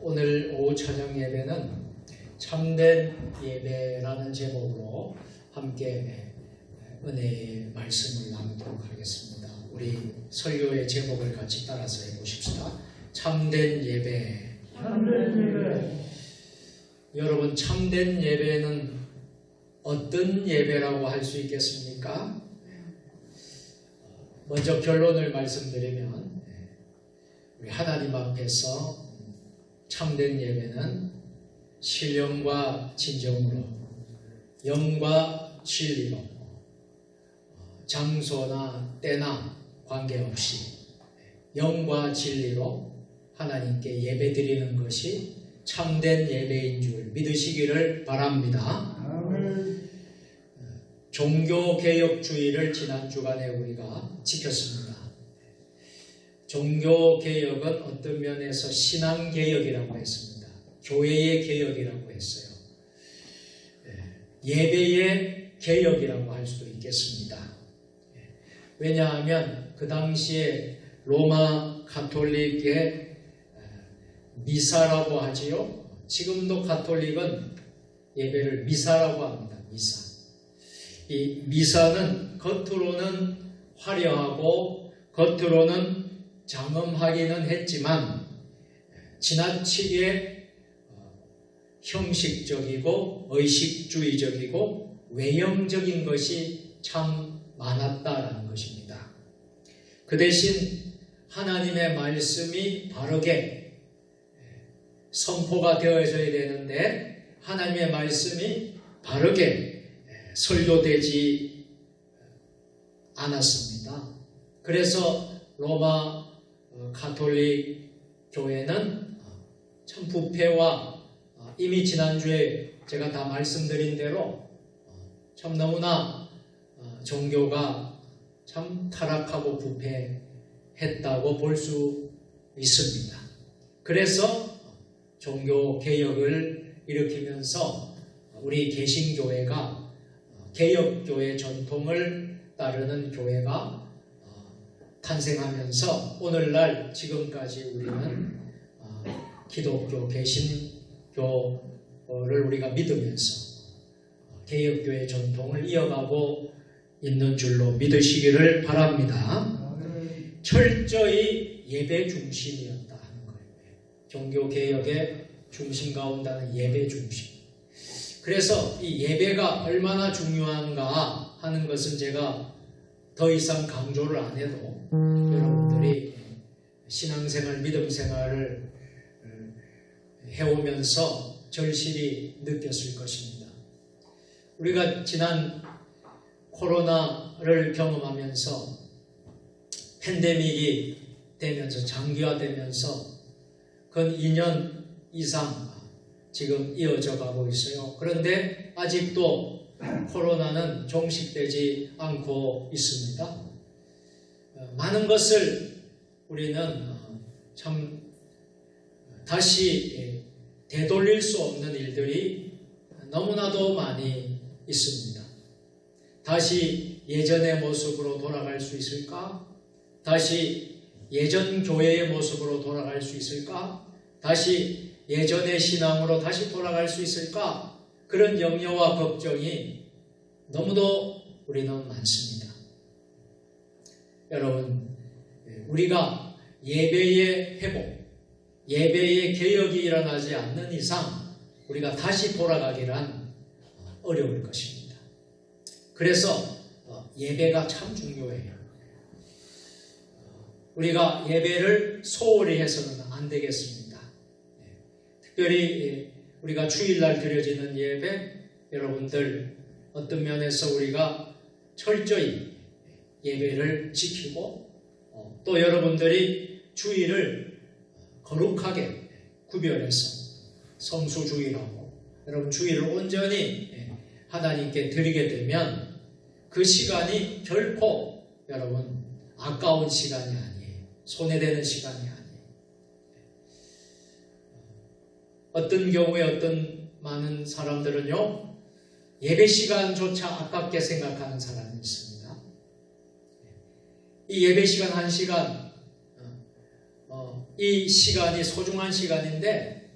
오늘 오후 저녁 예배는 참된 예배라는 제목으로 함께 은혜의 말씀을 나누도록 하겠습니다. 우리 설교의 제목을 같이 따라서 해보십시다. 참된 예배. 여러분, 참된 예배는 어떤 예배라고 할 수 있겠습니까? 먼저 결론을 말씀드리면 우리 하나님 앞에서 참된 예배는 신령과 진정으로, 영과 진리로, 장소나 때나 관계없이 영과 진리로 하나님께 예배드리는 것이 참된 예배인 줄 믿으시기를 바랍니다. 종교개혁주의를 지난 주간에 우리가 지켰습니다. 종교개혁은 어떤 면에서 신앙개혁이라고 했습니다. 교회의 개혁이라고 했어요. 예배의 개혁이라고 할 수도 있겠습니다. 왜냐하면 그 당시에 로마 가톨릭의 미사라고 하지요. 지금도 가톨릭은 예배를 미사라고 합니다. 미사. 이 미사는 겉으로는 화려하고 겉으로는 장엄하기는 했지만 지나치게 형식적이고 의식주의적이고 외형적인 것이 참 많았다라는 것입니다. 그 대신 하나님의 말씀이 바르게 선포가 되어져야 되는데 하나님의 말씀이 바르게 설교되지 않았습니다. 그래서 로마 가톨릭 교회는 참 부패와 이미 지난주에 제가 다 말씀드린 대로 참 너무나 종교가 참 타락하고 부패했다고 볼 수 있습니다. 그래서 종교개혁을 일으키면서 우리 개신교회가 개혁교회 전통을 따르는 교회가 탄생하면서 오늘날 지금까지 우리는 기독교 개신교를 우리가 믿으면서 개혁교회 전통을 이어가고 있는 줄로 믿으시기를 바랍니다. 철저히 예배 중심이었다 하는 거예요. 종교개혁의 중심 가운데는 예배 중심. 그래서 이 예배가 얼마나 중요한가 하는 것은 제가 더 이상 강조를 안 해도 여러분들이 신앙생활, 믿음생활을 해오면서 절실히 느꼈을 것입니다. 우리가 지난 코로나를 경험하면서 팬데믹이 되면서 장기화되면서 근 2년 이상 지금 이어져 가고 있어요. 그런데 아직도 코로나는 종식되지 않고 있습니다. 많은 것을 우리는 참 다시 되돌릴 수 없는 일들이 너무나도 많이 있습니다. 다시 예전의 모습으로 돌아갈 수 있을까? 다시 예전 교회의 모습으로 돌아갈 수 있을까? 다시 예전의 신앙으로 다시 돌아갈 수 있을까? 그런 염려와 걱정이 너무도 우리는 많습니다. 여러분, 우리가 예배의 회복, 예배의 개혁이 일어나지 않는 이상 우리가 다시 돌아가기란 어려울 것입니다. 그래서 예배가 참 중요해요. 우리가 예배를 소홀히 해서는 안 되겠습니다. 특별히 우리가 주일날 드려지는 예배, 여러분들 어떤 면에서 우리가 철저히 예배를 지키고 또 여러분들이 주일을 거룩하게 구별해서 성수주일하고 여러분 주일을 온전히 하나님께 드리게 되면 그 시간이 결코 여러분 아까운 시간이 아니에요. 손해되는 시간이 아니에요. 어떤 경우에 어떤 많은 사람들은요 예배 시간조차 아깝게 생각하는 사람이 있습니다. 이 예배 시간 1시간 이 시간이 소중한 시간인데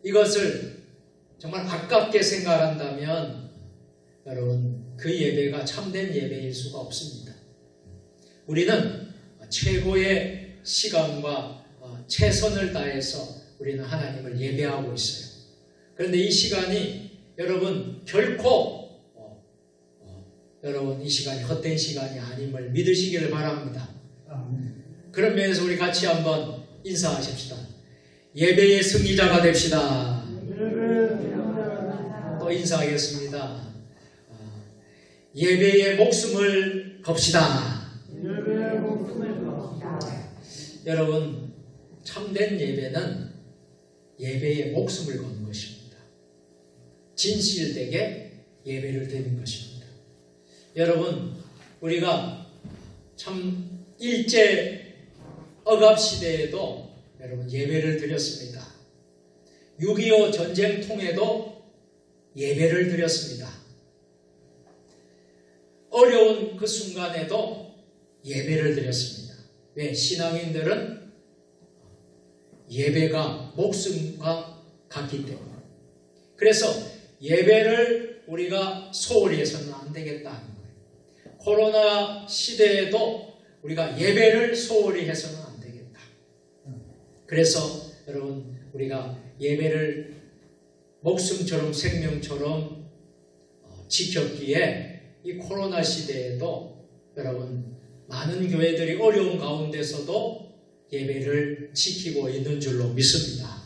이것을 정말 가깝게 생각한다면 여러분 그 예배가 참된 예배일 수가 없습니다. 우리는 최고의 시간과 최선을 다해서 우리는 하나님을 예배하고 있어요. 그런데 이 시간이 여러분 결코 여러분 이 시간이 헛된 시간이 아님을 믿으시기를 바랍니다. 그런 면에서 우리 같이 한번 인사하십시다. 예배의 승리자가 됩시다. 또 인사하겠습니다. 예배의 목숨을 겁시다. 여러분 참된 예배는 예배의 목숨을 거는 것입니다. 진실되게 예배를 드리는 것입니다. 여러분 우리가 참 일제 억압 시대에도 여러분 예배를 드렸습니다. 6.25 전쟁통에도 예배를 드렸습니다. 어려운 그 순간에도 예배를 드렸습니다. 왜? 신앙인들은 예배가 목숨과 같기 때문에. 그래서 예배를 우리가 소홀히 해서는 안 되겠다는 거예요. 코로나 시대에도 우리가 예배를 소홀히 해서는 안 되겠다. 그래서 여러분 우리가 예배를 목숨처럼 생명처럼 지켰기에 이 코로나 시대에도 여러분 많은 교회들이 어려운 가운데서도 예배를 지키고 있는 줄로 믿습니다.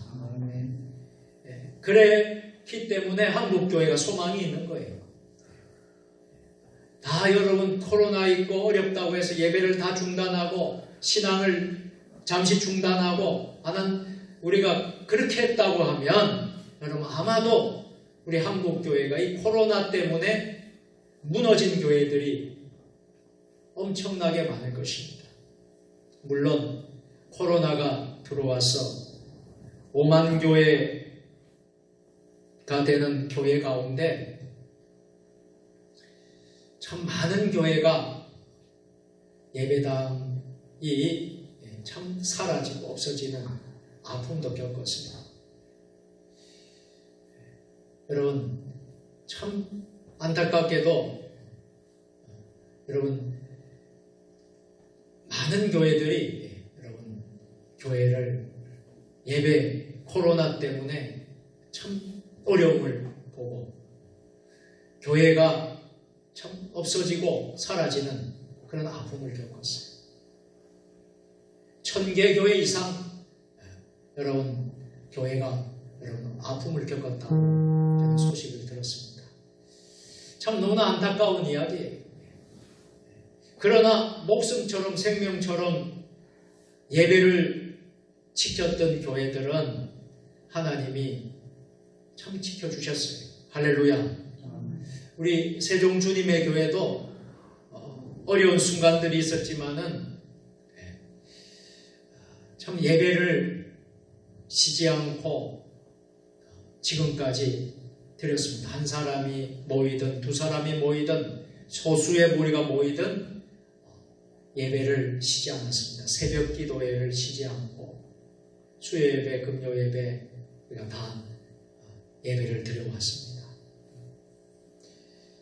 그렇기 때문에 한국교회가 소망이 있는 거예요. 다 여러분 코로나 있고 어렵다고 해서 예배를 다 중단하고 신앙을 잠시 중단하고 하는 우리가 그렇게 했다고 하면 여러분 아마도 우리 한국교회가 이 코로나 때문에 무너진 교회들이 엄청나게 많을 것입니다. 물론 코로나가 들어와서 5만 교회가 되는 교회 가운데 참 많은 교회가 예배당이 참 사라지고 없어지는 아픔도 겪었습니다. 여러분 참 안타깝게도 여러분 많은 교회들이 여러분 교회를 예배 코로나 때문에 참 어려움을 보고 교회가 참 없어지고 사라지는 그런 아픔을 겪었어요. 1000개 교회 이상 여러분 교회가 여러분 아픔을 겪었다고 저는 소식을 들었습니다. 참 너무나 안타까운 이야기예요. 그러나 목숨처럼 생명처럼 예배를 지켰던 교회들은 하나님이 참 지켜주셨어요. 할렐루야. 우리 세종 주님의 교회도 어려운 순간들이 있었지만은 참 예배를 쉬지 않고 지금까지 드렸습니다. 한 사람이 모이든 두 사람이 모이든 소수의 무리가 모이든 예배를 쉬지 않았습니다. 새벽 기도회를 쉬지 않고 수요 예배, 금요 예배 우리가 다 예배를 드려왔습니다.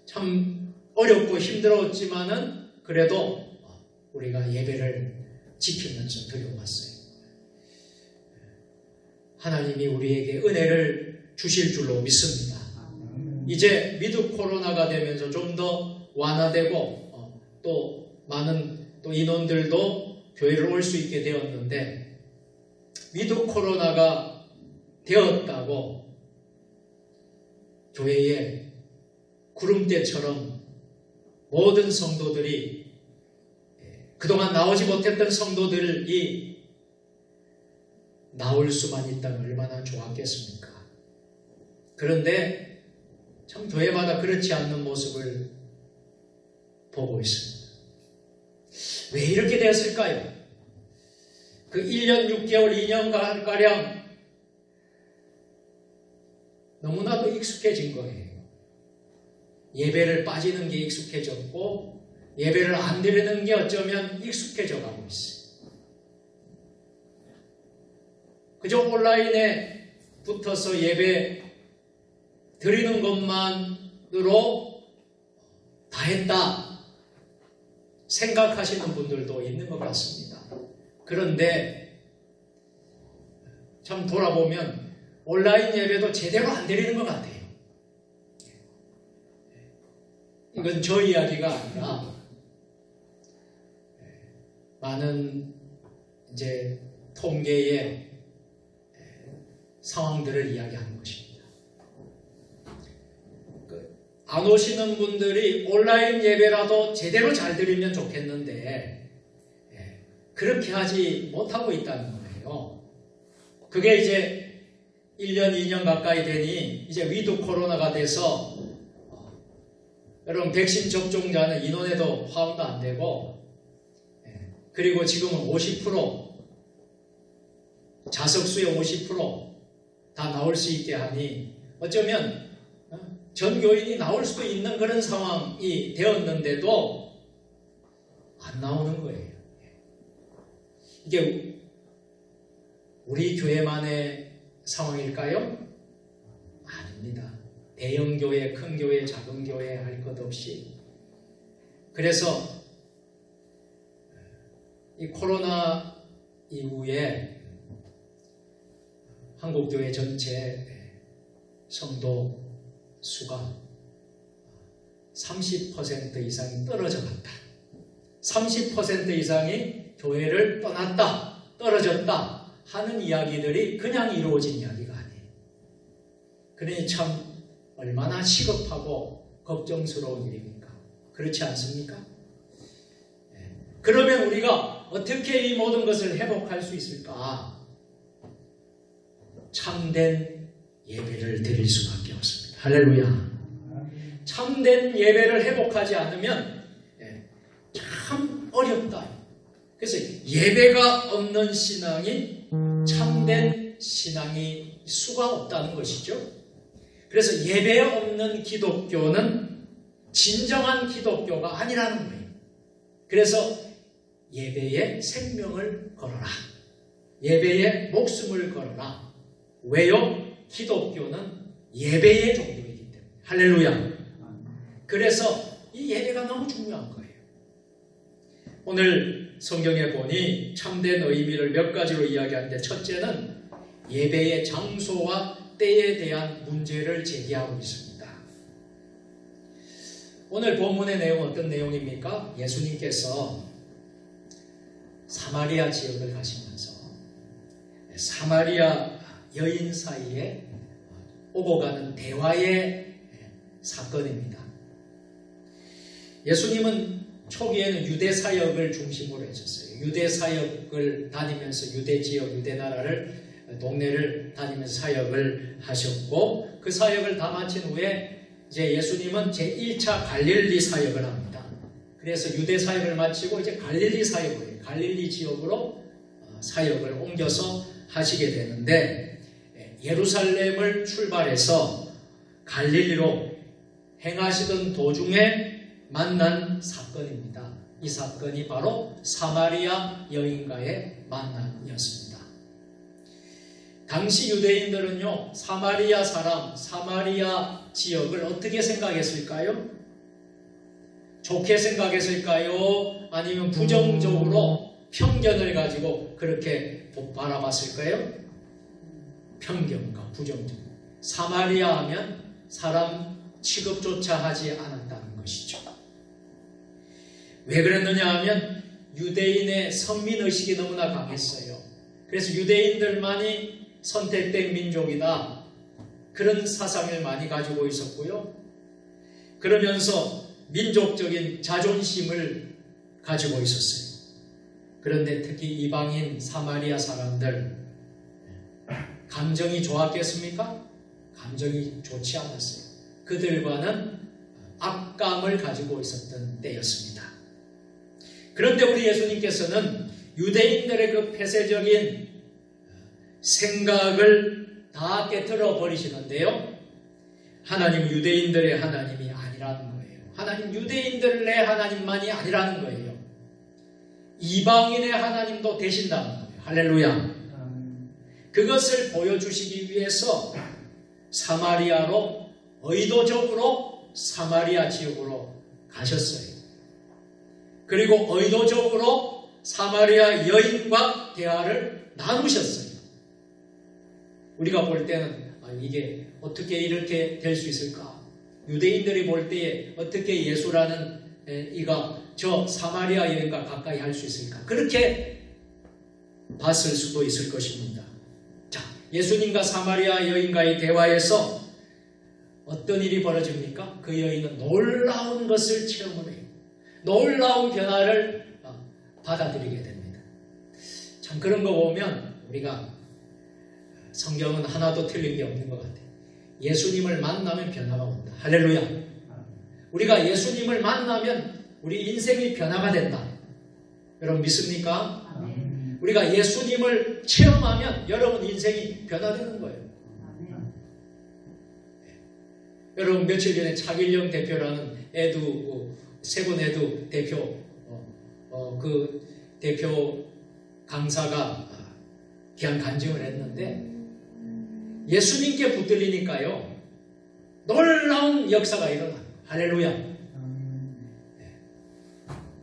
참 어렵고 힘들었지만은 그래도 우리가 예배를 지키면서 드려왔어요. 하나님이 우리에게 은혜를 주실 줄로 믿습니다. 이제 위드 코로나가 되면서 좀 더 완화되고 또 많은 또 인원들도 교회를 올 수 있게 되었는데 위드 코로나가 되었다고 교회에 구름대처럼 모든 성도들이 그동안 나오지 못했던 성도들이 나올 수만 있다면 얼마나 좋았겠습니까? 그런데 참 교회마다 그렇지 않는 모습을 보고 있습니다. 왜 이렇게 되었을까요? 그 1년 6개월, 2년가량 너무나도 익숙해진 거예요. 예배를 빠지는 게 익숙해졌고 예배를 안 드리는 게 어쩌면 익숙해져 가고 있어요. 그저 온라인에 붙어서 예배 드리는 것만으로 다 했다 생각하시는 분들도 있는 것 같습니다. 그런데 참 돌아보면 온라인 예배도 제대로 안 드리는 것 같아요. 이건 저 이야기가 아니라 많은 이제 통계의 상황들을 이야기하는 것입니다. 안 오시는 분들이 온라인 예배라도 제대로 잘 드리면 좋겠는데 그렇게 하지 못하고 있다는 거예요. 그게 이제 1년, 2년 가까이 되니 이제 위드 코로나가 돼서 여러분 백신 접종자는 인원에도 파악도 안 되고 그리고 지금은 50% 자석수의 50% 다 나올 수 있게 하니 어쩌면 전 교인이 나올 수도 있는 그런 상황이 되었는데도 안 나오는 거예요. 이게 우리 교회만의 상황일까요? 아닙니다. 대형 교회, 큰 교회, 작은 교회 할 것 없이. 그래서 이 코로나 이후에 한국교회 전체 성도 수가 30% 이상이 떨어져 갔다. 30% 이상이 교회를 떠났다, 떨어졌다 하는 이야기들이 그냥 이루어진 이야기가 아니에요. 그러니 참 얼마나 시급하고 걱정스러운 일입니까? 그렇지 않습니까? 그러면 우리가 어떻게 이 모든 것을 회복할 수 있을까? 참된 예배를 드릴 수밖에 없습니다. 할렐루야. 참된 예배를 회복하지 않으면 참 어렵다. 그래서 예배가 없는 신앙이 참된 신앙이 수가 없다는 것이죠. 그래서 예배 없는 기독교는 진정한 기독교가 아니라는 거예요. 그래서 예배에 생명을 걸어라. 예배에 목숨을 걸어라. 왜요? 기독교는 예배의 종교이기 때문에. 할렐루야. 그래서 이 예배가 너무 중요한 거예요. 오늘 성경에 보니 참된 의미를 몇 가지로 이야기하는데 첫째는 예배의 장소와 때에 대한 문제를 제기하고 있습니다. 오늘 본문의 내용은 어떤 내용입니까? 예수님께서 사마리아 지역을 가시면서 사마리아 여인 사이에 오고 가는 대화의 사건입니다. 예수님은 초기에는 유대 사역을 중심으로 했었어요. 유대 사역을 다니면서 유대 지역, 유대 나라를 동네를 다니면서 사역을 하셨고 그 사역을 다 마친 후에 이제 예수님은 제1차 갈릴리 사역을 합니다. 그래서 유대 사역을 마치고 이제 갈릴리 사역을 해요. 갈릴리 지역으로 사역을 옮겨서 하시게 되는데 예루살렘을 출발해서 갈릴리로 행하시던 도중에 만난 사건입니다. 이 사건이 바로 사마리아 여인과의 만남이었습니다. 당시 유대인들은요, 사마리아 사람, 사마리아 지역을 어떻게 생각했을까요? 좋게 생각했을까요? 아니면 부정적으로 편견을 가지고 그렇게 바라봤을까요? 편견과 부정적. 사마리아 하면 사람 취급조차 하지 않았다는 것이죠. 왜 그랬느냐 하면 유대인의 선민의식이 너무나 강했어요. 그래서 유대인들만이 선택된 민족이다. 그런 사상을 많이 가지고 있었고요. 그러면서 민족적인 자존심을 가지고 있었어요. 그런데 특히 이방인 사마리아 사람들 감정이 좋았겠습니까? 감정이 좋지 않았어요. 그들과는 악감을 가지고 있었던 때였습니다. 그런데 우리 예수님께서는 유대인들의 그 폐쇄적인 생각을 다 깨트려 버리시는데요. 하나님 유대인들의 하나님이 아니라는 거예요. 하나님 유대인들의 하나님만이 아니라는 거예요. 이방인의 하나님도 되신다는 거예요. 할렐루야. 그것을 보여주시기 위해서 사마리아로 의도적으로 사마리아 지역으로 가셨어요. 그리고 의도적으로 사마리아 여인과 대화를 나누셨어요. 우리가 볼 때는 이게 어떻게 이렇게 될 수 있을까? 유대인들이 볼 때에 어떻게 예수라는 이가 저 사마리아 여인과 가까이 할 수 있을까? 그렇게 봤을 수도 있을 것입니다. 자, 예수님과 사마리아 여인과의 대화에서 어떤 일이 벌어집니까? 그 여인은 놀라운 것을 체험을 해요. 놀라운 변화를 받아들이게 됩니다. 참 그런 거 보면 우리가 성경은 하나도 틀린 게 없는 것 같아요. 예수님을 만나면 변화가 온다. 할렐루야. 우리가 예수님을 만나면 우리 인생이 변화가 된다. 여러분 믿습니까? 우리가 예수님을 체험하면 여러분 인생이 변화되는 거예요. 여러분 며칠 전에 차길영 대표라는 세군 에두 대표 그 대표 강사가 귀한 간증을 했는데 예수님께 붙들리니까요 놀라운 역사가 일어나요. 할렐루야.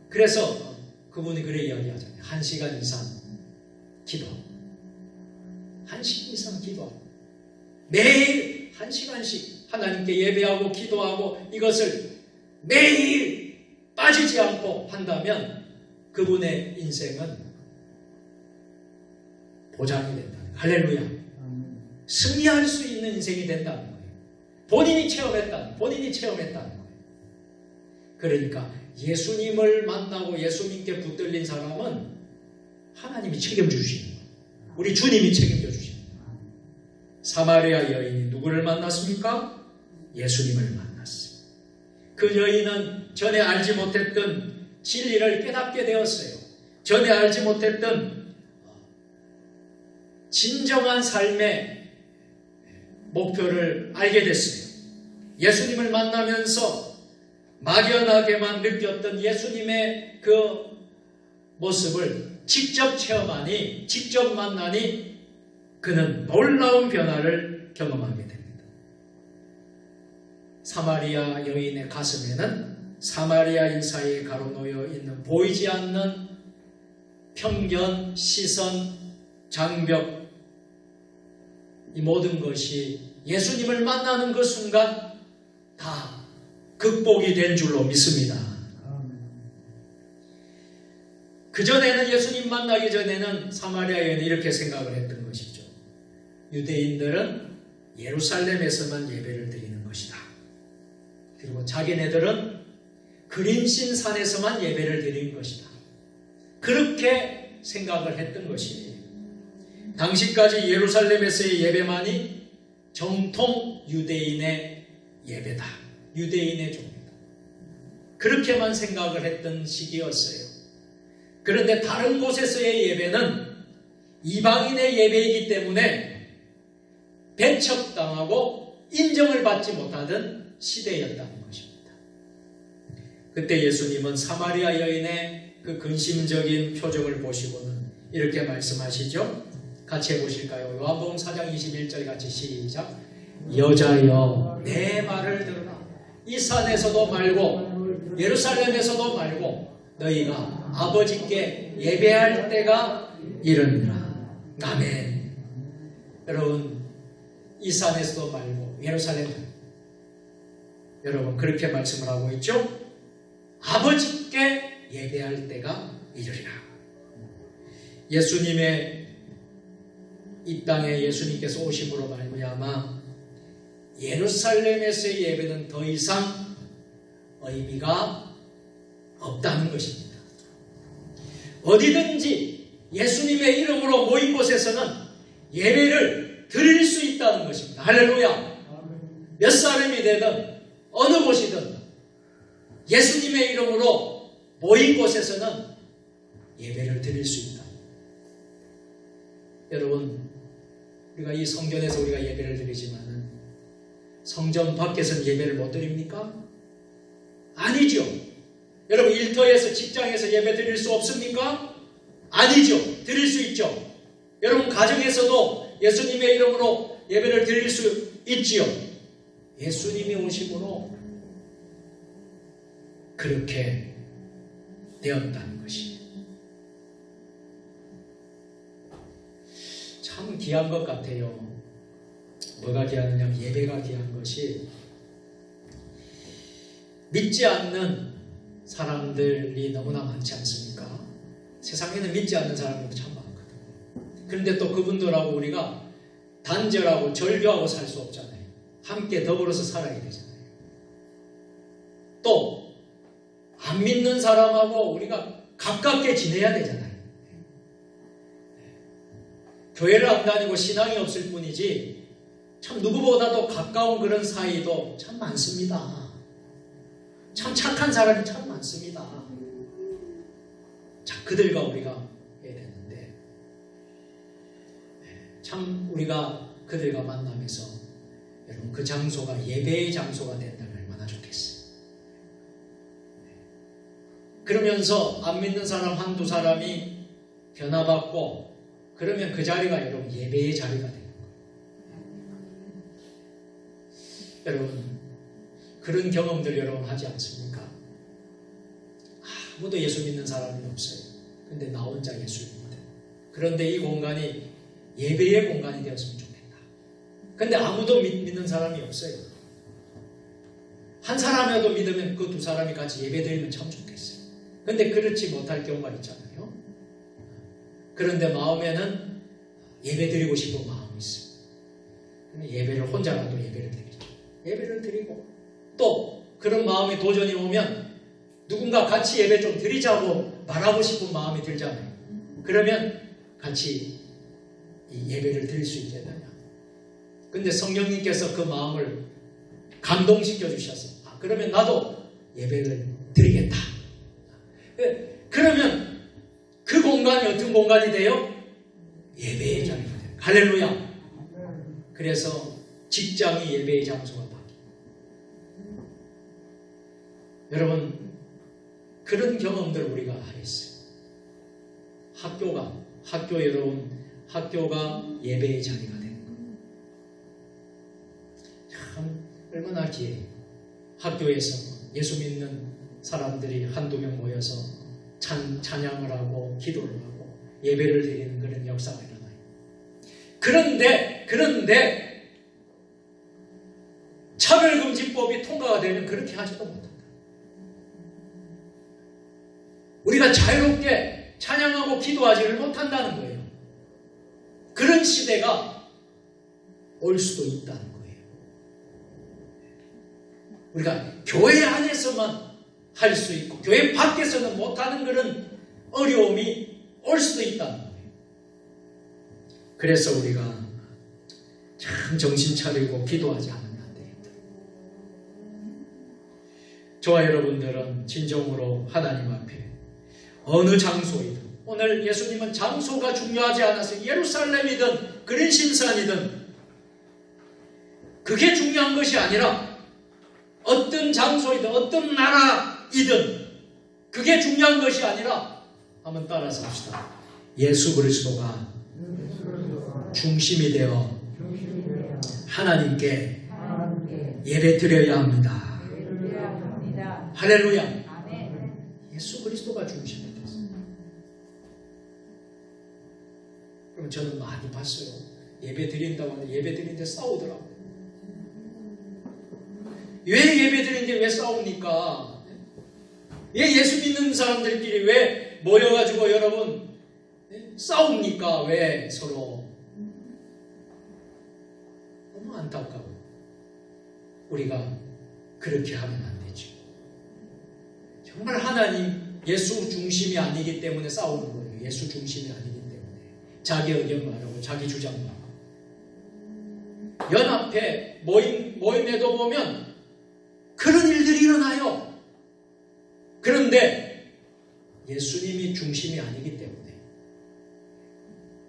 그래서 그분이 그래 이야기하잖아요. 1시간 이상 기도. 1시간 이상 기도. 매일 1시간씩 하나님께 예배하고 기도하고 이것을 매일 빠지지 않고 한다면 그분의 인생은 보장이 된다. 할렐루야. 승리할 수 있는 인생이 된다는 거예요. 본인이 체험했다는 거예요. 그러니까 예수님을 만나고 예수님께 붙들린 사람은 하나님이 책임져 주시는 거예요. 우리 주님이 책임져 주시는 거예요. 사마리아 여인이 누구를 만났습니까? 예수님을 만났어요. 그 여인은 전에 알지 못했던 진리를 깨닫게 되었어요. 전에 알지 못했던 진정한 삶의 목표를 알게 됐어요. 예수님을 만나면서 막연하게만 느꼈던 예수님의 그 모습을 직접 체험하니, 직접 만나니 그는 놀라운 변화를 경험하게 됩니다. 사마리아 여인의 가슴에는 사마리아인 사이에 가로놓여 있는 보이지 않는 편견, 시선, 장벽, 이 모든 것이 예수님을 만나는 그 순간 다 극복이 된 줄로 믿습니다. 그전에는 예수님 만나기 전에는 사마리아 여인은 이렇게 생각을 했던 것이죠. 유대인들은 예루살렘에서만 예배를 드리는 것이다. 그리고 자기네들은 그림신 산에서만 예배를 드리는 것이다. 그렇게 생각을 했던 것이에요. 당시까지 예루살렘에서의 예배만이 정통 유대인의 예배다. 유대인의 종이다. 그렇게만 생각을 했던 시기였어요. 그런데 다른 곳에서의 예배는 이방인의 예배이기 때문에 배척당하고 인정을 받지 못하던 시대였다는 것입니다. 그때 예수님은 사마리아 여인의 그 근심적인 표정을 보시고는 이렇게 말씀하시죠. 같이 해보실까요? 요한복음 4장 21절 같이 시작. 여자여 내 말을 들으라. 이 산에서도 말고 예루살렘에서도 말고 너희가 아버지께 예배할 때가 이르니라. 아멘. 여러분 이 산에서도 말고 예루살렘 여러분 그렇게 말씀을 하고 있죠. 아버지께 예배할 때가 이르리라. 예수님의 이 땅에 예수님께서 오심으로 말미암아 예루살렘에서의 예배는 더 이상 의미가 없다는 것입니다. 어디든지 예수님의 이름으로 모인 곳에서는 예배를 드릴 수 있다는 것입니다. 할렐루야. 몇 사람이 되든 어느 곳이든 예수님의 이름으로 모인 곳에서는 예배를 드릴 수 있다. 여러분 우리가 이 성전에서 우리가 예배를 드리지만은 성전 밖에서는 예배를 못 드립니까? 아니죠. 여러분 일터에서 직장에서 예배 드릴 수 없습니까? 아니죠. 드릴 수 있죠. 여러분 가정에서도 예수님의 이름으로 예배를 드릴 수 있지요. 예수님이 오심으로 그렇게 되었다는 것입니다. 참 귀한 것 같아요. 뭐가 귀하느냐? 예배가 귀한 것이 믿지 않는 사람들이 너무나 많지 않습니까? 세상에는 믿지 않는 사람들도 참 많거든요. 그런데 또 그분들하고 우리가 단절하고 절교하고 살 수 없잖아요. 함께 더불어서 살아야 되잖아요. 또 안 믿는 사람하고 우리가 가깝게 지내야 되잖아요. 교회를 안 다니고 신앙이 없을 뿐이지 참 누구보다도 가까운 그런 사이도 참 많습니다. 참 착한 사람이 참 많습니다. 자, 그들과 우리가 해야 되는데 참 우리가 그들과 만나면서 여러분 그 장소가 예배의 장소가 된다면 얼마나 좋겠어요. 그러면서 안 믿는 사람 한두 사람이 변화받고 그러면 그 자리가 여러분 예배의 자리가 되는 거예요. 여러분 그런 경험들 여러분 하지 않습니까? 아무도 예수 믿는 사람이 없어요. 근데 나 혼자 예수 믿는다. 그런데 이 공간이 예배의 공간이 되었으면 좋겠다. 근데 아무도 믿는 사람이 없어요. 한 사람이라도 믿으면 그 두 사람이 같이 예배 드리면 참 좋겠어요. 근데 그렇지 못할 경우가 있잖아요. 그런데 마음에는 예배 드리고 싶은 마음이 있어요. 예배를 혼자라도 예배를 드리죠. 예배를 드리고 또 그런 마음이 도전이 오면 누군가 같이 예배 좀 드리자고 말하고 싶은 마음이 들잖아요. 그러면 같이 이 예배를 드릴 수 있겠느냐. 근데 성령님께서 그 마음을 감동시켜 주셔서 그러면 나도 예배를 드리겠다. 그러면 그 공간이 어떤 공간이 돼요? 예배의 자리가 돼요. 할렐루야. 그래서 직장이 예배의 장소가 바뀌어요. 여러분 그런 경험들 우리가 했어요. 학교 여러분 학교가 예배의 자리가 되는 거예요. 참 얼마나 기회예요. 학교에서 예수 믿는 사람들이 한두 명 모여서 찬양을 하고 기도를 하고 예배를 드리는 그런 역사가 일어나요. 그런데 차별금지법이 통과가 되면 그렇게 하지도 못한다. 우리가 자유롭게 찬양하고 기도하지를 못한다는 거예요. 그런 시대가 올 수도 있다는 거예요. 우리가 교회 안에서만 할 수 있고 교회 밖에서는 못하는 그런 어려움이 올 수도 있다는 거예요. 그래서 우리가 참 정신 차리고 기도하지 않으면 안 되겠다. 저와 여러분들은 진정으로 하나님 앞에 어느 장소이든 오늘 예수님은 장소가 중요하지 않아서 예루살렘이든 그린심산이든 그게 중요한 것이 아니라 어떤 장소이든 어떤 나라이든 그게 중요한 것이 아니라 한번 따라서 합시다. 예수 그리스도가 중심이 되어 하나님께 예배 드려야 합니다. 할렐루야. 예수 그리스도가 중심이 됐어요. 그럼 저는 많이 봤어요. 예배 드린다고 하는데 예배 드리는데 싸우더라고요. 왜 예배 드리는데 왜 싸웁니까? 왜 예수 믿는 사람들끼리 왜 모여가지고 여러분 싸웁니까? 왜 서로? 너무 안타까워. 우리가 그렇게 하면 안 되죠. 정말 하나님 예수 중심이 아니기 때문에 싸우는 거예요. 예수 중심이 아니기 때문에 자기 의견만 하고 자기 주장만 하고 연합회 모임에도 보면 그런 일들이 일어나요. 그런데 예수님이 중심이 아니기 때문에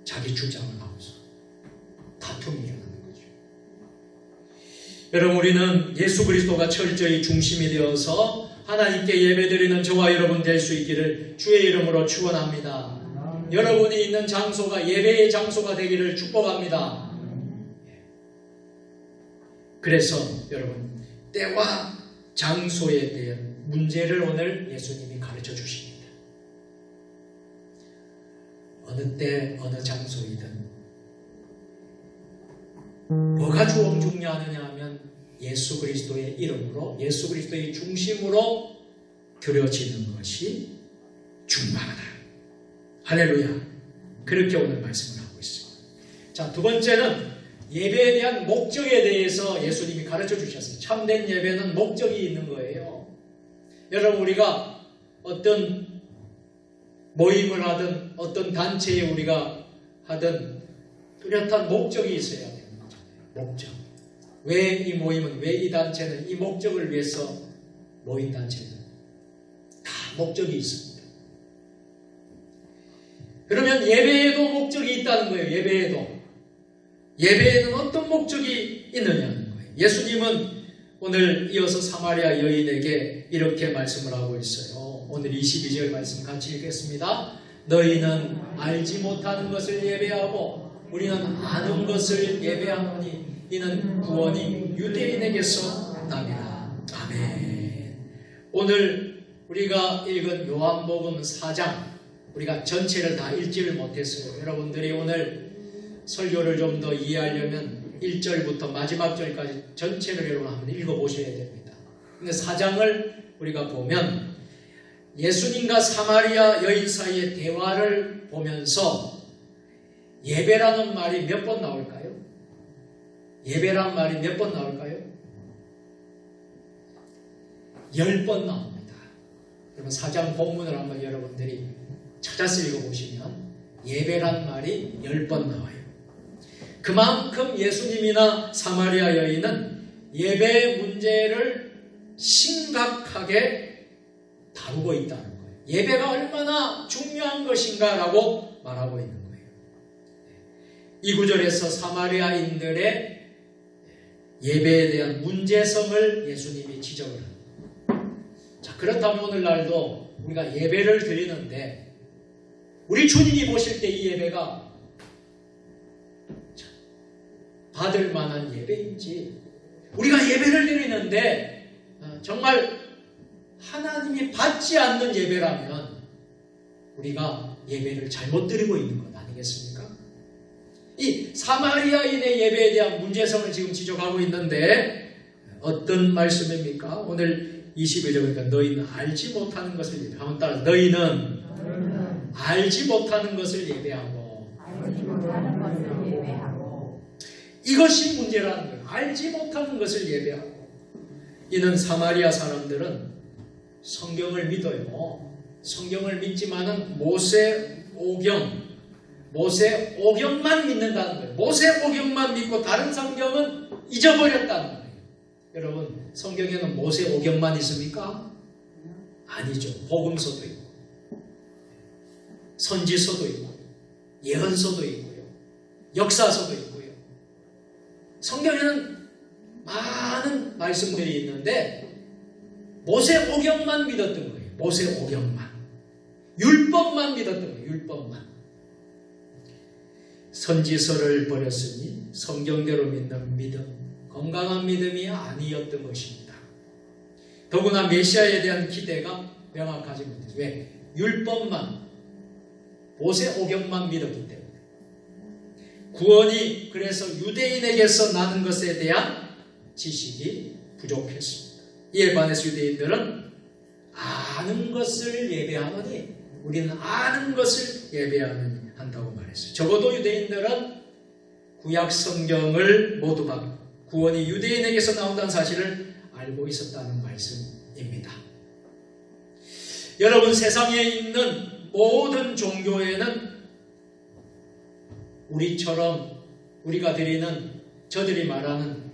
자기 주장을 하고서 다툼이 일어나는 거죠. 여러분 우리는 예수 그리스도가 철저히 중심이 되어서 하나님께 예배드리는 저와 여러분 될 수 있기를 주의 이름으로 축원합니다. 여러분이 있는 장소가 예배의 장소가 되기를 축복합니다. 그래서 여러분, 때와 장소에 대한 문제를 오늘 예수님이 가르쳐 주십니다. 어느 때 어느 장소이든 뭐가 중요하느냐 하면 예수 그리스도의 이름으로, 예수 그리스도의 중심으로 드려지는 것이 중요하다. 할렐루야. 그렇게 오늘 말씀을 하고 있습니다. 자, 두 번째는 예배에 대한 목적에 대해서 예수님이 가르쳐 주셨어요. 참된 예배는 목적이 있는 거예요. 여러분, 우리가 어떤 모임을 하든 어떤 단체에 우리가 하든 뚜렷한 목적이 있어야 되는 거잖아요. 목적. 왜 이 모임은, 왜 이 단체는 이 목적을 위해서 모인 단체는 다 목적이 있습니다. 그러면 예배에도 목적이 있다는 거예요. 예배에는 어떤 목적이 있느냐는 거예요. 예수님은 오늘 이어서 사마리아 여인에게 이렇게 말씀을 하고 있어요. 오늘 22절 말씀 같이 읽겠습니다. 너희는 알지 못하는 것을 예배하고 우리는 아는 것을 예배하노니 이는 구원이 유대인에게서 납니다. 아멘. 오늘 우리가 읽은 요한복음 4장, 우리가 전체를 다 읽지를 못했어요. 여러분들이 오늘 설교를 좀 더 이해하려면 1절부터 마지막 절까지 전체를 여러분 한번 읽어보셔야 됩니다. 근데 4장을 우리가 보면 예수님과 사마리아 여인 사이의 대화를 보면서 예배라는 말이 몇 번 나올까요? 예배라는 말이 몇 번 나올까요? 10번 나옵니다. 그러면 4장 본문을 한번 여러분들이 찾아서 읽어보시면 예배란 말이 10번 나와요. 그만큼 예수님이나 사마리아 여인은 예배 문제를 심각하게 다루고 있다는 거예요. 예배가 얼마나 중요한 것인가라고 말하고 있는 거예요. 이 구절에서 사마리아인들의 예배에 대한 문제성을 예수님이 지적을 합니다. 자, 그렇다면 오늘날도 우리가 예배를 드리는데 우리 주님이 보실 때 이 예배가 받을 만한 예배인지, 우리가 예배를 드리는데 정말 하나님이 받지 않는 예배라면 우리가 예배를 잘못 드리고 있는 것 아니겠습니까? 이 사마리아인의 예배에 대한 문제성을 지금 지적하고 있는데 어떤 말씀입니까? 오늘 21절 보니까 너희는 알지 못하는 것을 예배하고, 한번 따라, 너희는 알지 못하는 것을 예배하고, 이것이 문제라는 거예요. 알지 못하는 것을 예배하고. 이는 사마리아 사람들은 성경을 믿어요. 성경을 믿지만은 모세 오경만 믿는다는 거예요. 모세 오경만 믿고 다른 성경은 잊어버렸다는 거예요. 여러분, 성경에는 모세 오경만 있습니까? 아니죠. 복음서도 있고 선지서도 있고 예언서도 있고요, 역사서도 있고요. 성경에는 많은 말씀들이 있는데 모세 오경만 믿었던 거예요. 모세 오경만, 율법만 믿었던 거예요. 율법만. 선지서를 버렸으니 성경대로 믿는 믿음, 건강한 믿음이 아니었던 것입니다. 더구나 메시아에 대한 기대가 명확하지 못했어요. 왜? 율법만, 모세 오경만 믿었기 때문에. 구원이 그래서 유대인에게서 나는 것에 대한 지식이 부족했습니다. 이에 반해서 유대인들은 아는 것을 예배하노니, 우리는 아는 것을 예배하느니 한다고 말했어요. 적어도 유대인들은 구약 성경을 모두 받고 구원이 유대인에게서 나온다는 사실을 알고 있었다는 말씀입니다. 여러분, 세상에 있는 모든 종교에는 우리처럼 우리가 드리는, 저들이 말하는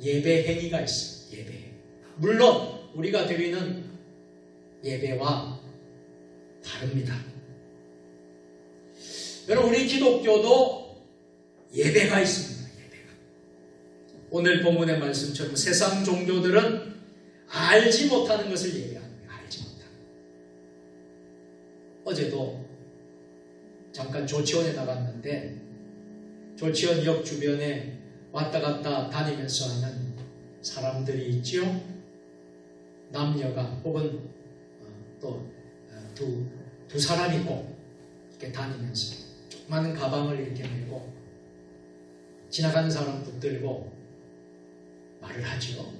예배 행위가 있어요. 예배. 물론 우리가 드리는 예배와 다릅니다. 여러분, 우리 기독교도 예배가 있습니다. 예배가. 오늘 본문의 말씀처럼 세상 종교들은 알지 못하는 것을 예배하는 거예요. 알지 못하는. 어제도 잠깐 조치원에 나갔는데 조치원역 주변에 왔다 갔다 다니면서 하는 사람들이 있지요. 남녀가 혹은 또 두 사람이 꼭 이렇게 다니면서 조그마한 가방을 이렇게 메고 지나가는 사람 붙들고 말을 하죠.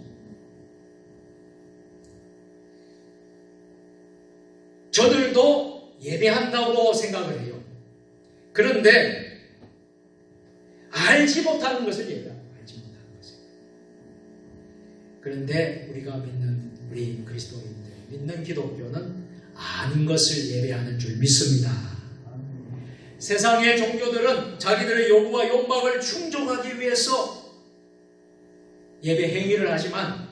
저들도 예배한다고 생각을 해요. 그런데 알지 못하는 것을 예배합니다. 알지 못하는 것을. 그런데 우리가 믿는 우리 그리스도인들, 믿는 기독교는 아는 것을 예배하는 줄 믿습니다. 세상의 종교들은 자기들의 요구와 욕망을 충족하기 위해서 예배 행위를 하지만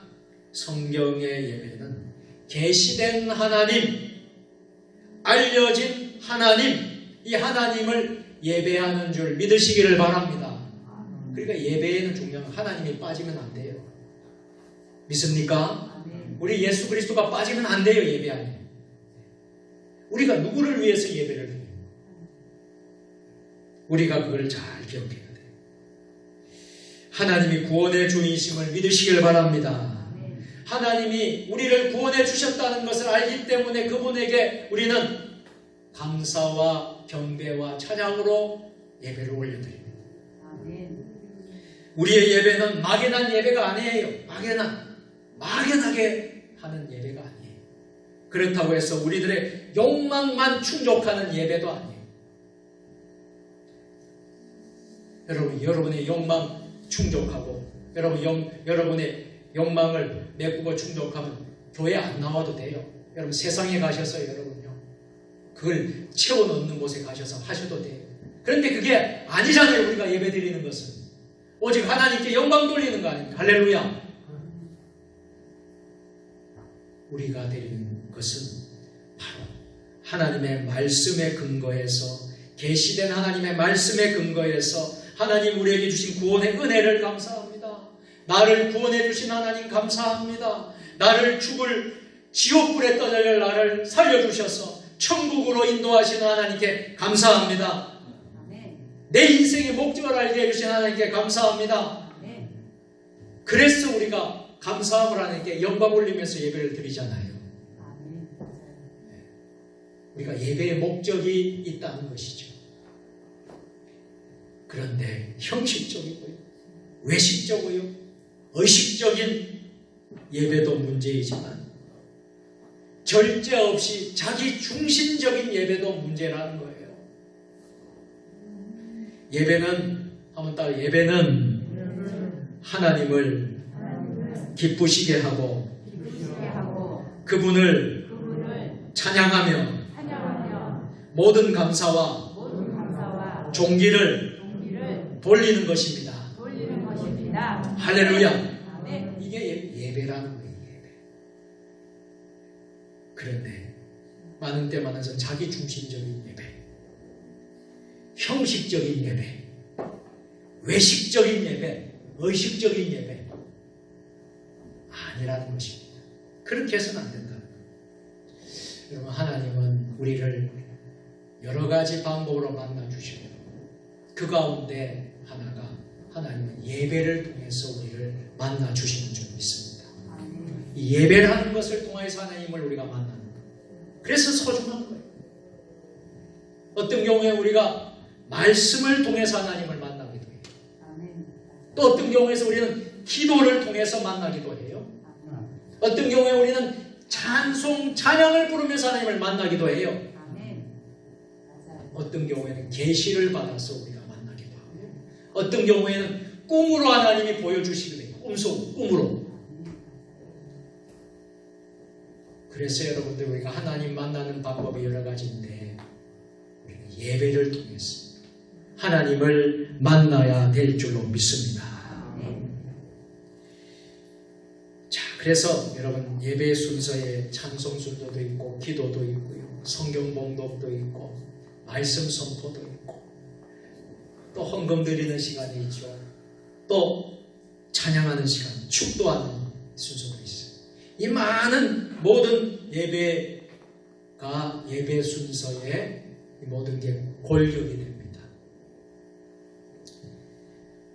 성경의 예배는 계시된 하나님, 알려진 하나님, 이 하나님을 예배하는 줄 믿으시기를 바랍니다. 그러니까 예배에는 중요한 하나님이 빠지면 안 돼요. 믿습니까? 우리 예수 그리스도가 빠지면 안 돼요. 예배 안에. 우리가 누구를 위해서 예배를 드려요? 우리가 그걸 잘 기억해야 돼요. 하나님이 구원의 주이심을 믿으시길 바랍니다. 하나님이 우리를 구원해 주셨다는 것을 알기 때문에 그분에게 우리는 감사와 경배와 찬양으로 예배를 올려드립니다. 우리의 예배는 막연한 예배가 아니에요. 막연하게 하는 예배가 아니에요. 그렇다고 해서 우리들의 욕망만 충족하는 예배도 아니에요. 여러분의 욕망 충족하고 여러분의 욕망을 메꾸고 충족하면 교회 안 나와도 돼요. 여러분 세상에 가셔서 여러분요 그걸 채워넣는 곳에 가셔서 하셔도 돼요. 그런데 그게 아니잖아요. 우리가 예배 드리는 것은 오직 하나님께 영광 돌리는 거 아닙니까? 할렐루야. 우리가 드리는 것은 바로 하나님의 말씀에 근거해서 계시된 하나님의 말씀에 근거해서 하나님 우리에게 주신 구원의 은혜를 감사합니다. 나를 구원해 주신 하나님 감사합니다. 나를 죽을 지옥불에 떠날 나를 살려주셔서 천국으로 인도하시는 하나님께 감사합니다. 내 인생의 목적을 알게 해주신 하나님께 감사합니다. 그래서 우리가 감사함을 하나님께 영광 올리면서 예배를 드리잖아요. 우리가 예배의 목적이 있다는 것이죠. 그런데 형식적이고요, 외식적이고요, 의식적인 예배도 문제이지만 절제 없이 자기 중심적인 예배도 문제라는 거예요. 예배는 하나님을 기쁘시게 하고 그분을 찬양하며 모든 감사와 종기를 돌리는 것입니다. 할렐루야. 이게 예배라는 거예요. 예배. 그런데 많은 때 많아서 자기 중심적인 예배, 형식적인 예배, 외식적인 예배, 의식적인 예배 아니라는 것입니다. 그렇게 해서는 안 된다는 거예요. 여러분, 하나님은 우리를 여러 가지 방법으로 만나주시고 그 가운데 하나가 하나님은 예배를 통해서 우리를 만나주시는 줄 믿습니다. 이 예배를 하는 것을 통해서 하나님을 우리가 만나는 거예요. 그래서 소중한 거예요. 어떤 경우에 우리가 말씀을 통해서 하나님을 만나기도 해요. 또 어떤 경우에서 우리는 기도를 통해서 만나기도 해요. 어떤 경우에 우리는 찬송, 찬양을 부르면서 하나님을 만나기도 해요. 어떤 경우에는 계시를 받아서 우리가 만나기도 하고 어떤 경우에는 꿈으로 하나님이 보여주시기도 해요. 꿈으로. 그래서 여러분들 우리가 하나님 만나는 방법이 여러 가지인데 우리는 예배를 통해서 하나님을 만나야 될 줄로 믿습니다. 자, 그래서 여러분 예배 순서에 찬송 순서도 있고 기도도 있고요. 성경 봉독도 있고 말씀 선포도 있고 또 헌금 드리는 시간이 있죠. 또 찬양하는 시간, 축도하는 순서도 있어요. 이 많은 모든 예배가 예배 순서에 이 모든 게 골격이 됩니다.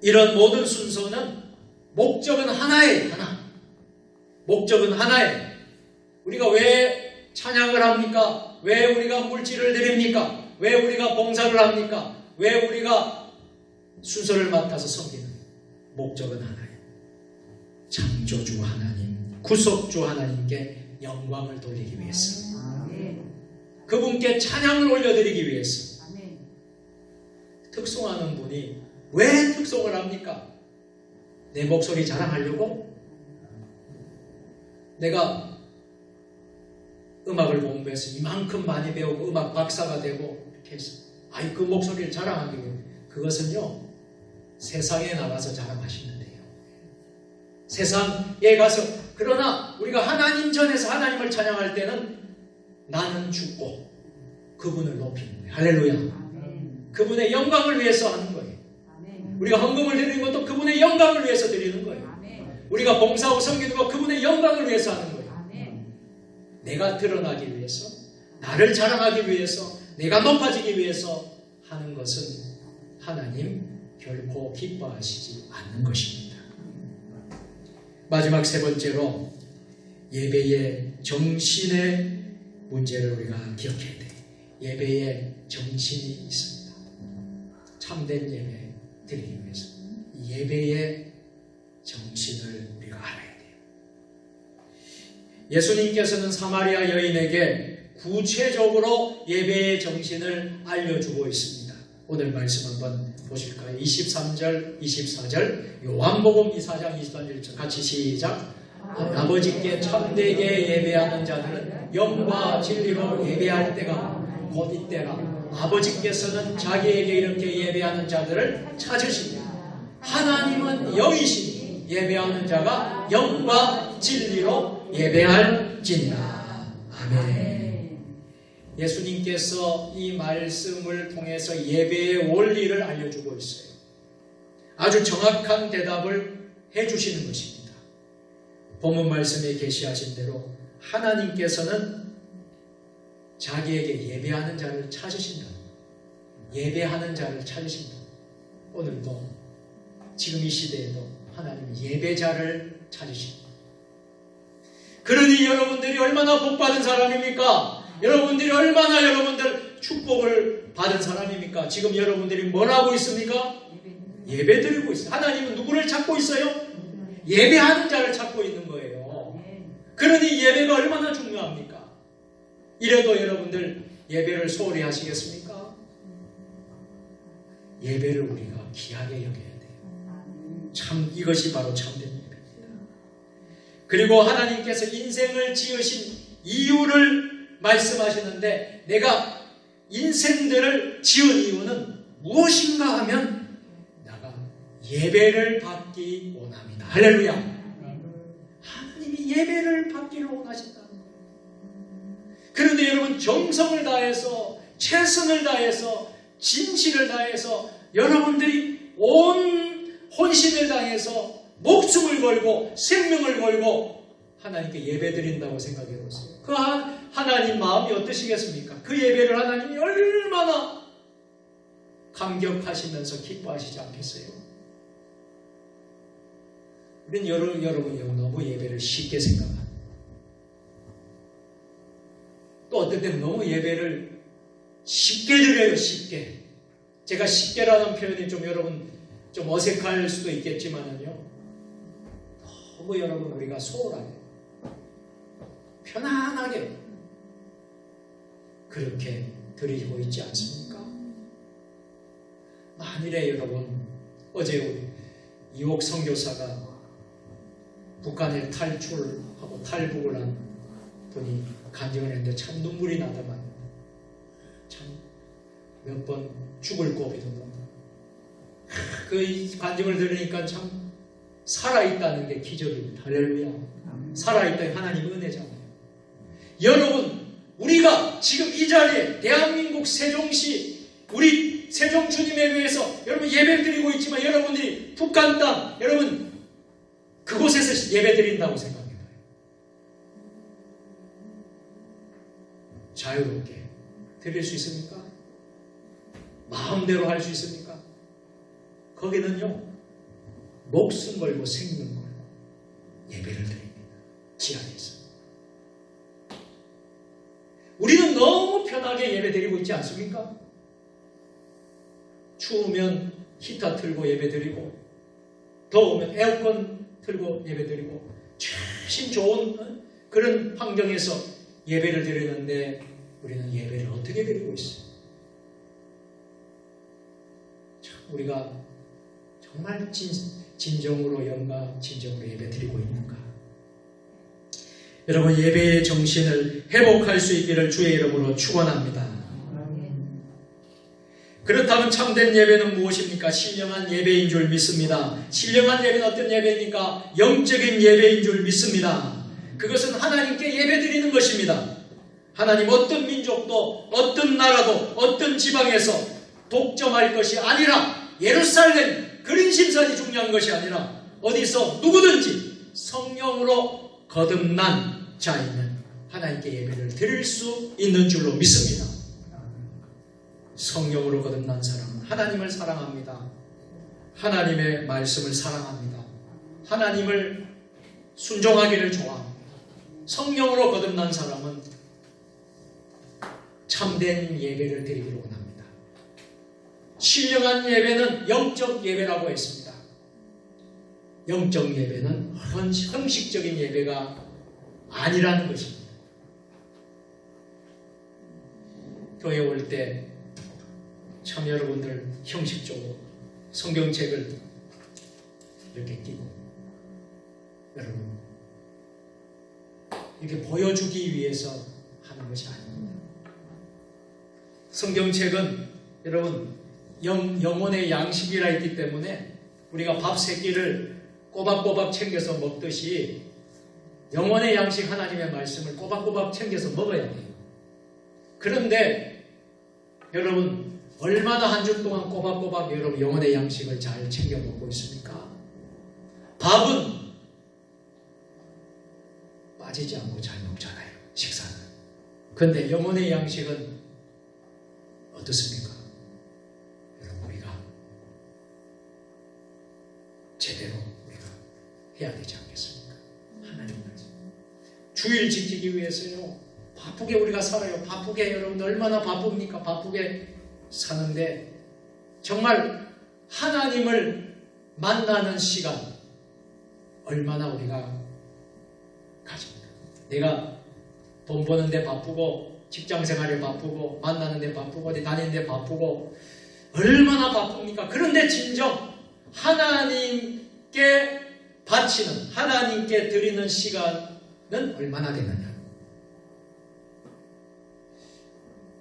이런 모든 순서는 목적은 하나예요. 하나. 목적은 하나예요. 우리가 왜 찬양을 합니까? 왜 우리가 물질을 드립니까? 왜 우리가 봉사를 합니까? 왜 우리가 순서를 맡아서 섬기는 목적은 하나예요. 창조주 하나님, 구속주 하나님께 영광을 돌리기 위해서, 그분께 찬양을 올려드리기 위해서. 특송하는 분이 왜 특송을 합니까? 내 목소리 자랑하려고? 내가 음악을 공부해서 이만큼 많이 배우고 음악 박사가 되고 이렇게 해서 그 목소리를 자랑하기 위해. 그것은요, 세상에 나가서 자랑하시면 돼요. 세상에 가서. 그러나 우리가 하나님 전에서 하나님을 찬양할 때는 나는 죽고 그분을 높이는 거예요. 할렐루야. 그분의 영광을 위해서 하는 거예요. 우리가 헌금을 드리는 것도 그분의 영광을 위해서 드리는 거예요. 우리가 봉사하고 섬기는 것 그분의 영광을 위해서 하는 거예요. 내가 드러나기 위해서, 나를 자랑하기 위해서, 내가 높아지기 위해서 하는 것은 하나님 결코 기뻐하시지 않는 것입니다. 마지막 세 번째로 예배의 정신의 문제를 우리가 기억해야 돼요. 예배의 정신이 있습니다. 참된 예배 드리기 위해서 예배의 정신을 우리가 알아야 돼요. 예수님께서는 사마리아 여인에게 구체적으로 예배의 정신을 알려주고 있습니다. 오늘 말씀 한번 보실까요? 23절, 24절 요한복음 24장 23절 같이 시작. 아버지께 참되게 예배하는 자들은 영과 진리로 예배할 때가 곧 이때라. 아버지께서는 자기에게 이렇게 예배하는 자들을 찾으시니 하나님은 영이시니 예배하는 자가 영과 진리로 예배할지니라. 아멘. 예수님께서 이 말씀을 통해서 예배의 원리를 알려주고 있어요. 아주 정확한 대답을 해주시는 것입니다. 본문 말씀에 계시하신 대로 하나님께서는 자기에게 예배하는 자를 찾으신다. 예배하는 자를 찾으신다. 오늘도 지금 이 시대에도 하나님 예배자를 찾으십니다. 그러니 여러분들이 얼마나 복받은 사람입니까? 여러분들이 얼마나 여러분들 축복을 받은 사람입니까? 지금 여러분들이 뭘 하고 있습니까? 예배 드리고 있어요. 하나님은 누구를 찾고 있어요? 예배하는 자를 찾고 있는 거예요. 그러니 예배가 얼마나 중요합니까? 이래도 여러분들 예배를 소홀히 하시겠습니까? 예배를 우리가 귀하게 여겨야 돼요. 참 이것이 바로 참된 예배입니다. 그리고 하나님께서 인생을 지으신 이유를 말씀하시는데 내가 인생들을 지은 이유는 무엇인가 하면 내가 예배를 받기 원합니다. 할렐루야. 하나님이 예배를 받기를 원하신다는 거예요. 그런데 여러분 정성을 다해서 최선을 다해서 진실을 다해서 여러분들이 온 혼신을 다해서 목숨을 걸고 생명을 걸고 하나님께 예배 드린다고 생각해 보세요. 그 하나님 마음이 어떠시겠습니까? 그 예배를 하나님이 얼마나 감격하시면서 기뻐하시지 않겠어요? 우리는 여러분이 너무 예배를 쉽게 생각합니다. 또 어떨 때는 너무 예배를 쉽게 드려요. 쉽게. 제가 쉽게라는 표현이 좀 여러분 좀 어색할 수도 있겠지만은요, 너무 여러분 우리가 소홀하게 편안하게 그렇게 드리고 있지 않습니까? 만일에 여러분 어제 우리 이옥 선교사가 북한에 탈출하고 탈북을 한 분이 간증을 했는데 참 눈물이 나더만 참 몇 번 죽을 고비도 못. 그 간증을 들으니까 참 살아있다는 게 기적입니다. 할렐루야. 살아있다는 하나님 은혜잖아요. 여러분 우리가 지금 이 자리에 대한민국 세종시 우리 세종 주님에 의해서 여러분 예배를 드리고 있지만 여러분들이 북한 땅 여러분 그곳에서 예배 드린다고 생각해봐요. 자유롭게 드릴 수 있습니까? 마음대로 할 수 있습니까? 거기는요, 목숨 걸고 생명 걸고 예배를 드립니다. 지하에서. 우리는 너무 편하게 예배 드리고 있지 않습니까? 추우면 히터 틀고 예배 드리고, 더우면 에어컨 틀고 예배 드리고, 훨씬 좋은 그런 환경에서 예배를 드리는데 우리는 예배를 어떻게 드리고 있어요? 참 우리가 정말 진정으로 영과 진정으로 예배 드리고 있는가? 여러분, 예배의 정신을 회복할 수 있기를 주의 이름으로 축원합니다. 그렇다면 참된 예배는 무엇입니까? 신령한 예배인 줄 믿습니다. 신령한 예배는 어떤 예배입니까? 영적인 예배인 줄 믿습니다. 그것은 하나님께 예배드리는 것입니다. 하나님 어떤 민족도 어떤 나라도 어떤 지방에서 독점할 것이 아니라, 예루살렘 그린심산이 중요한 것이 아니라 어디서 누구든지 성령으로 거듭난 자이면 하나님께 예배를 드릴 수 있는 줄로 믿습니다. 성령으로 거듭난 사람은 하나님을 사랑합니다. 하나님의 말씀을 사랑합니다. 하나님을 순종하기를 좋아합니다. 성령으로 거듭난 사람은 참된 예배를 드리기를 원합니다. 신령한 예배는 영적 예배라고 했습니다. 영적 예배는 형식적인 예배가 아니라는 것입니다. 교회 올 때 참 여러분들 형식적으로 성경책을 이렇게 끼고 여러분 이렇게 보여주기 위해서 하는 것이 아닙니다. 성경책은 여러분 영혼의 양식이라 있기 때문에 우리가 밥 세 끼를 꼬박꼬박 챙겨서 먹듯이 영혼의 양식 하나님의 말씀을 꼬박꼬박 챙겨서 먹어야 돼요. 그런데 여러분 얼마나 한 주 동안 꼬박꼬박 여러분 영혼의 양식을 잘 챙겨 먹고 있습니까? 밥은 빠지지 않고 잘 먹잖아요. 식사는. 그런데 영혼의 양식은 어떻습니까? 여러분 우리가 제대로 우리가 해야 되지 않겠습니까? 하나님 말씀. 주일 지키기 위해서요. 바쁘게 우리가 살아요. 바쁘게 여러분 얼마나 바쁩니까? 바쁘게 사는데 정말 하나님을 만나는 시간 얼마나 우리가 가집니까? 내가 돈 버는데 바쁘고 직장생활에 바쁘고 만나는데 바쁘고 어디 다니는데 바쁘고 얼마나 바쁩니까? 그런데 진정 하나님께 바치는 하나님께 드리는 시간은 얼마나 되느냐?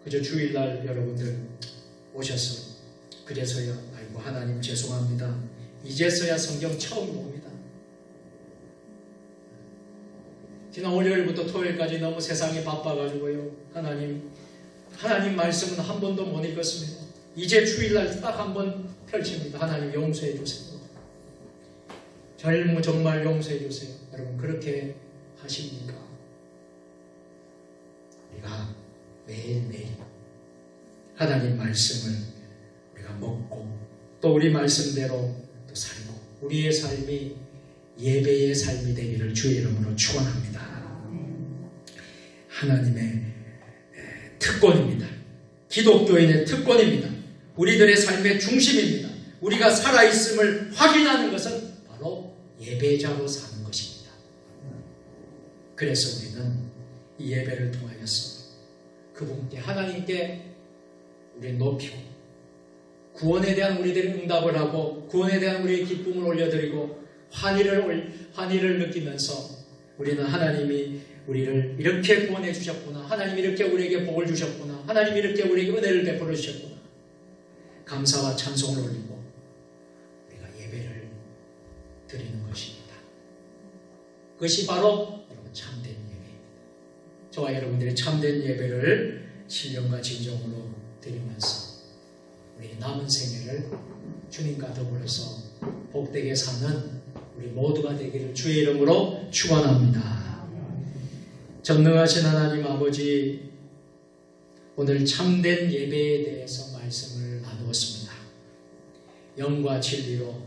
그저 주일날 여러분들 오셔서 그제서야 아이고 하나님 죄송합니다. 이제서야 성경 처음 봅니다. 지난 월요일부터 토요일까지 너무 세상이 바빠가지고요. 하나님 말씀은 한 번도 못 읽었습니다. 이제 주일날 딱 한 번 펼칩니다. 하나님 용서해 주세요. 정말 용서해 주세요. 여러분 그렇게 하십니까? 우리가 매일매일 하나님 말씀을 우리가 먹고 또 우리 말씀대로 또 살고 우리의 삶이 예배의 삶이 되기를 주의 이름으로 축원합니다. 하나님의 특권입니다. 기독교인의 특권입니다. 우리들의 삶의 중심입니다. 우리가 살아있음을 확인하는 것은 바로 예배자로 사는 것입니다. 그래서 우리는 이 예배를 통하여서 그분께 하나님께 우리 높이고 구원에 대한 우리들의 응답을 하고 구원에 대한 우리의 기쁨을 올려드리고 환희를 느끼면서 우리는 하나님이 우리를 이렇게 구원해 주셨구나. 하나님이 이렇게 우리에게 복을 주셨구나. 하나님이 이렇게 우리에게 은혜를 베풀어 주셨구나. 감사와 찬송을 올리고 우리가 예배를 드리는 것입니다. 그것이 바로 여러분 참된 예배입니다. 저와 여러분들의 참된 예배를 신령과 진정으로 드리면서 우리 남은 생애를 주님과 더불어서 복되게 사는 우리 모두가 되기를 주의 이름으로 축원합니다. 전능하신 하나님 아버지, 오늘 참된 예배에 대해서 말씀을 나누 어렵습니다. 영과 진리로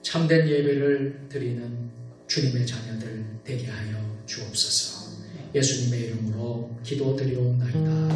참된 예배를 드리는 주님의 자녀들 되게 하여 주옵소서. 예수님의 이름으로 기도드리옵나이다.